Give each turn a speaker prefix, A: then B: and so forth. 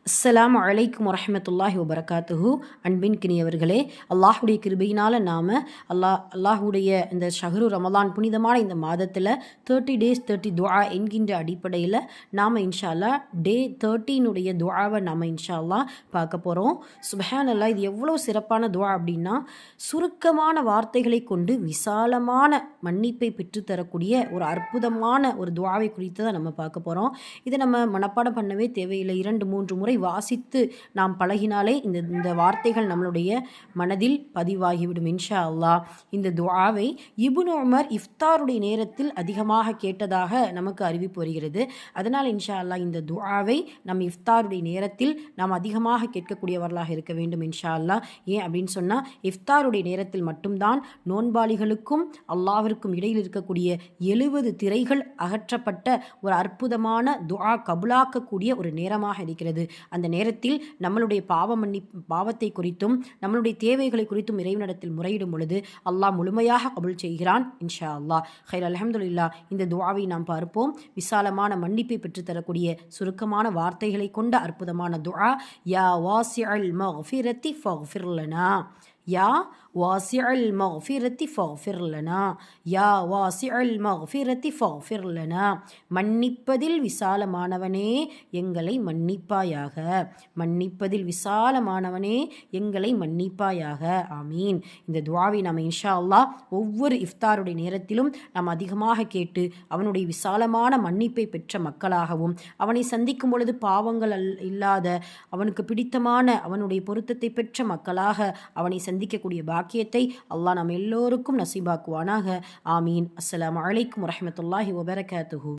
A: அஸ்ஸலாமு அலைக்கும் வரஹ்மத்துல்லாஹி வபரகாத்துஹு. அன்பின் கினியவர்களே, அல்லாஹுடைய கிருபையினால் நாம் அல்லாஹுடைய இந்த ஷஹ்ரு ரமலான் புனிதமான இந்த மாதத்தில் 30 days 30 துஆ என்கின்ற அடிப்படையில் நாம் இன்ஷா அல்லாஹ் டே 13 துஆவை நாம் இன்ஷா அல்லாஹ் பார்க்க போகிறோம். சுப்ஹானல்லாஹ், இது எவ்வளோ சிறப்பான துஆ அப்படின்னா, சுருக்கமான வார்த்தைகளை கொண்டு விசாலமான மன்னிப்பை பெற்றுத்தரக்கூடிய ஒரு அற்புதமான ஒரு துஆவை குறித்து தான் நம்ம பார்க்க போகிறோம். இதை நம்ம மனப்பாடம் பண்ணவே தேவையில்லை. 2-3 முறை வாசித்து நாம் பழகினாலே இந்த வார்த்தைகள் நம்மளுடைய மனதில் பதிவாகிவிடும் இன்ஷா அல்லாஹ். இந்த துஆவை இப்னு உமர் இஃப்தாருடைய நேரத்தில் அதிகமாக கேட்டதாக நமக்கு அறிவிப்பு வருகிறது. அதனால் இன்ஷா அல்லாஹ் இந்த துஆவை நம் இஃப்தாருடைய நேரத்தில் நாம் அதிகமாக கேட்கக்கூடியவர்களாக இருக்க வேண்டும் இன்ஷா அல்லாஹ். ஏன் அப்படின்னு சொன்னால், இஃப்தாருடைய நேரத்தில் மட்டும்தான் நோன்பாளிகளுக்கும் அல்லாஹ்விற்கும் இடையில் இருக்கக்கூடிய 70 திரைகள் அகற்றப்பட்ட ஒரு அற்புதமான துஆ கபுலாக்கக்கூடிய ஒரு நேரமாக இருக்கிறது. அந்த நேரத்தில் நம்மளுடைய பாவத்தை குறித்தும் நம்மளுடைய தேவைகளை குறித்தும் இறைவனிடத்தில் முறையிடும் பொழுது அல்லாஹ் முழுமையாக கபுல் செய்கிறான் இன்ஷா அல்லாஹ். ஹைர், அல்ஹம்துலில்லாஹ். இந்த துஆவை நாம் பார்ப்போம். விசாலமான மன்னிப்பை பெற்றுத்தரக்கூடிய சுருக்கமான வார்த்தைகளை கொண்ட அற்புதமான துஆ. யா வாசிஅல் மக்ஃபிரத்தி ஃபக்ஃபிர் லனா, யா வாசிஅல் மக்ஃபிரத்தி ஃபக்ஃபிர் லனா, யா வாசிஅல் மக்ஃபிரத்தி ஃபக்ஃபிர் லனா. மன்னிப்பதில் விசாலமானவனே எங்களை மன்னிப்பாயாக, மன்னிப்பதில் விசாலமானவனே எங்களை மன்னிப்பாயாக. ஆமீன். இந்த துஆவை நாம் இன்ஷா அல்லாஹ் ஒவ்வொரு இஃப்தாருடைய நேரத்திலும் நாம் அதிகமாக கேட்டு அவனுடைய விசாலமான மன்னிப்பை பெற்ற மக்களாகவும், அவனை சந்திக்கும் பொழுது பாவங்கள் இல்லாத அவனுக்கு பிடித்தமான அவனுடைய பொருத்தத்தை பெற்ற மக்களாக அவனை சந்திக்கக்கூடிய பாக்கியத்தை அல்லாஹ் நாம் எல்லோருக்கும் நசீபாக்குவானாக. ஆமீன். அஸ்ஸலாமு அலைக்கும் வரஹ்மத்துல்லாஹி வபரகாத்துஹு.